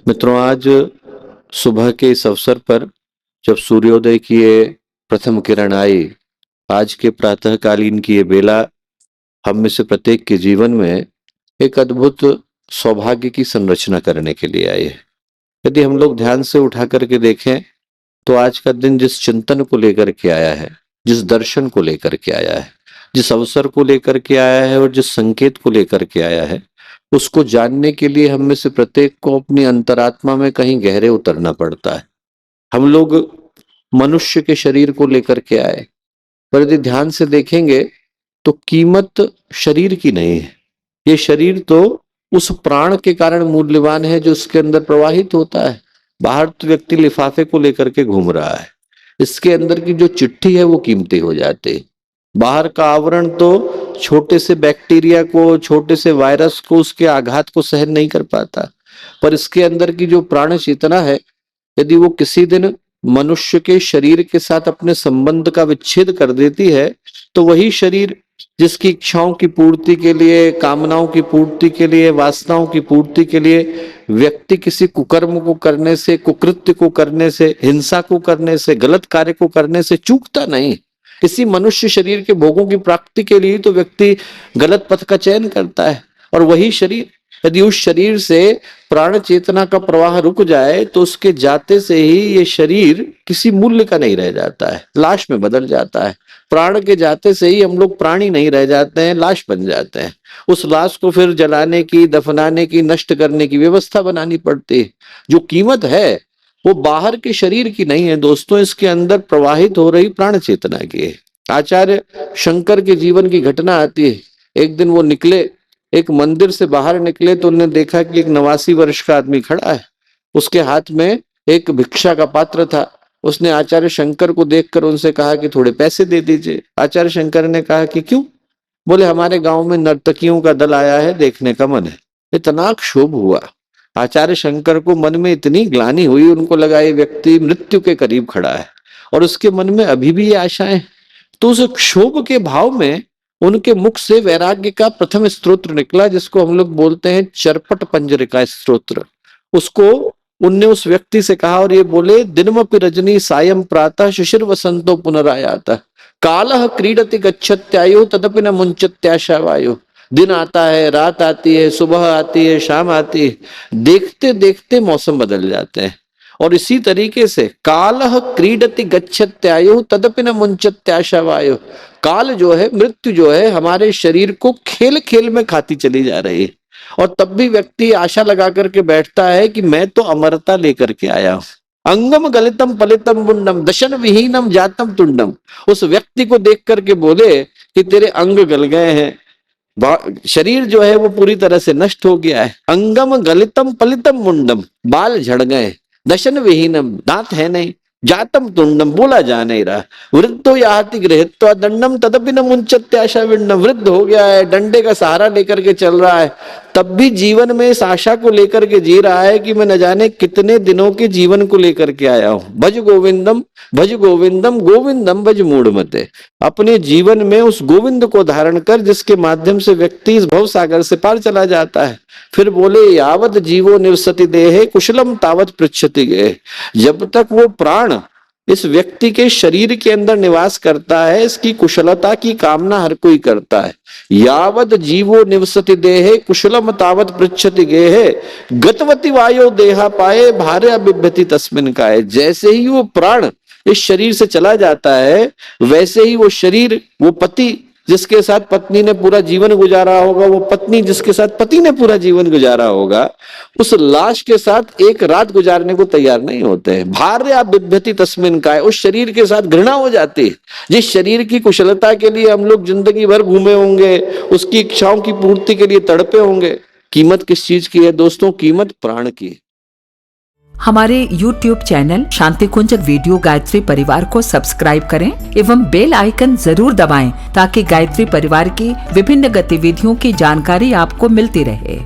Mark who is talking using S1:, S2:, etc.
S1: मित्रों, आज सुबह के इस अवसर पर जब सूर्योदय की ये प्रथम किरण आई, आज के प्रातःकालीन की ये बेला हम में से प्रत्येक के जीवन में एक अद्भुत सौभाग्य की संरचना करने के लिए आई है। यदि हम लोग ध्यान से उठा करके देखें तो आज का दिन जिस चिंतन को लेकर के आया है, जिस दर्शन को लेकर के आया है, जिस अवसर को लेकर के आया है और जिस संकेत को लेकर के आया है, उसको जानने के लिए हम में से प्रत्येक को अपनी अंतरात्मा में कहीं गहरे उतरना पड़ता है। हम लोग मनुष्य के शरीर को लेकर के आए, पर यदि ध्यान से देखेंगे तो कीमत शरीर की नहीं है। ये शरीर तो उस प्राण के कारण मूल्यवान है जो उसके अंदर प्रवाहित होता है। बाहर तो व्यक्ति लिफाफे को लेकर के घूम रहा है, इसके अंदर की जो चिट्ठी है वो कीमती हो जाती है। बाहर का आवरण तो छोटे से बैक्टीरिया को, छोटे से वायरस को, उसके आघात को सहन नहीं कर पाता, पर इसके अंदर की जो प्राण चेतना है, यदि वो किसी दिन मनुष्य के शरीर के साथ अपने संबंध का विच्छेद कर देती है, तो वही शरीर जिसकी इच्छाओं की पूर्ति के लिए, कामनाओं की पूर्ति के लिए, वासनाओं की पूर्ति के लिए व्यक्ति किसी कुकर्म को करने से, कुकृत्य को करने से, हिंसा को करने से, गलत कार्य को करने से चूकता नहीं। किसी मनुष्य शरीर के भोगों की प्राप्ति के लिए तो व्यक्ति गलत पथ का चयन करता है, और वही शरीर यदि उस शरीर से प्राण चेतना का प्रवाह रुक जाए तो उसके जाते से ही ये शरीर किसी मूल्य का नहीं रह जाता है, लाश में बदल जाता है। प्राण के जाते से ही हम लोग प्राणी नहीं रह जाते हैं, लाश बन जाते हैं। उस लाश को फिर जलाने की, दफनाने की, नष्ट करने की व्यवस्था बनानी पड़ती है। जो कीमत है वो बाहर के शरीर की नहीं है दोस्तों, इसके अंदर प्रवाहित हो रही प्राण चेतना की है। आचार्य शंकर के जीवन की घटना आती है। एक दिन वो निकले, एक मंदिर से बाहर निकले तो उन्होंने देखा कि एक 89 वर्ष का आदमी खड़ा है, उसके हाथ में एक भिक्षा का पात्र था। उसने आचार्य शंकर को देखकर उनसे कहा कि थोड़े पैसे दे दीजिए। आचार्य शंकर ने कहा कि क्यों? बोले हमारे गांव में नर्तकियों का दल आया है, देखने का मन है। इतना क्षोभ हुआ आचार्य शंकर को, मन में इतनी ग्लानि हुई, उनको लगा ये व्यक्ति मृत्यु के करीब खड़ा है और उसके मन में अभी भी ये आशाएं। तो उस क्षोभ के भाव में उनके मुख से वैराग्य का प्रथम स्तोत्र निकला, जिसको हम लोग बोलते हैं चरपट पंजरिका स्तोत्र। उसको उनने उस व्यक्ति से कहा और ये बोले, दिनमपि रजनी सायं प्रातः शिशिर वसंतो पुनरायातः कालः क्रीडति गच्छत्यायु तदपि न मुंचत्याशा वायु। दिन आता है, रात आती है, सुबह आती है, शाम आती है, देखते देखते मौसम बदल जाते हैं। और इसी तरीके से कालः क्रीडति गच्छत्यायु तदपि न मुंचत्याशा वायु, काल जो है, मृत्यु जो है, हमारे शरीर को खेल खेल में खाती चली जा रही है। और तब भी व्यक्ति आशा लगा करके बैठता है कि मैं तो अमरता लेकर के आया हूं। अंगम गलितम पलितम मुंडम दशन विहीनम जातम तुंडम। उस व्यक्ति को देख करके बोले कि तेरे अंग गल गए हैं, शरीर जो है वो पूरी तरह से नष्ट हो गया है। अंगम गलितम पलितम मुंडम, बाल झड़ गए, दशन विहीनम, दांत है नहीं, जातम तुंडम, बोला जा नहीं रहा, वृद्धो याति गृहीत्वा दंडम तदपि न मुंचत्याशा विंडम, वृद्ध हो गया है, डंडे का सहारा लेकर के चल रहा है, तब भी जीवन में इस आशा को लेकर के जी रहा है कि मैं न जाने कितने दिनों के जीवन को लेकर के आया हूं। भज गोविंदम भज गोविंदम गोविंदम भज मूढ़मते। अपने जीवन में उस गोविंद को धारण कर, जिसके माध्यम से व्यक्ति इस भव सागर से पार चला जाता है। फिर बोले, यावत जीवो निवसति देहे कुशलम तावत पृच्छति गेह। जब तक वो प्राण इस व्यक्ति के शरीर के अंदर निवास करता है, इसकी कुशलता की कामना हर कोई करता है। यावत जीवो निवसति देहे कुशलम तावत पृच्छति गेहे गतवती वायो देहा पाए भार्या बिभ्यति तस्मिन काए। जैसे ही वो प्राण इस शरीर से चला जाता है, वैसे ही वो शरीर, वो पति जिसके साथ पत्नी ने पूरा जीवन गुजारा होगा, वो पत्नी जिसके साथ पति ने पूरा जीवन गुजारा होगा, उस लाश के साथ एक रात गुजारने को तैयार नहीं होते हैं। भार्या बिभ्यति तस्मिन काए, उस शरीर के साथ घृणा हो जाती है। जिस शरीर की कुशलता के लिए हम लोग जिंदगी भर घूमे होंगे, उसकी इच्छाओं की पूर्ति के लिए तड़पे होंगे, कीमत किस चीज की है दोस्तों? कीमत प्राण की है।
S2: हमारे YouTube चैनल शांति कुंज वीडियो गायत्री परिवार को सब्सक्राइब करें एवं बेल आइकन जरूर दबाएं ताकि गायत्री परिवार की विभिन्न गतिविधियों की जानकारी आपको मिलती रहे।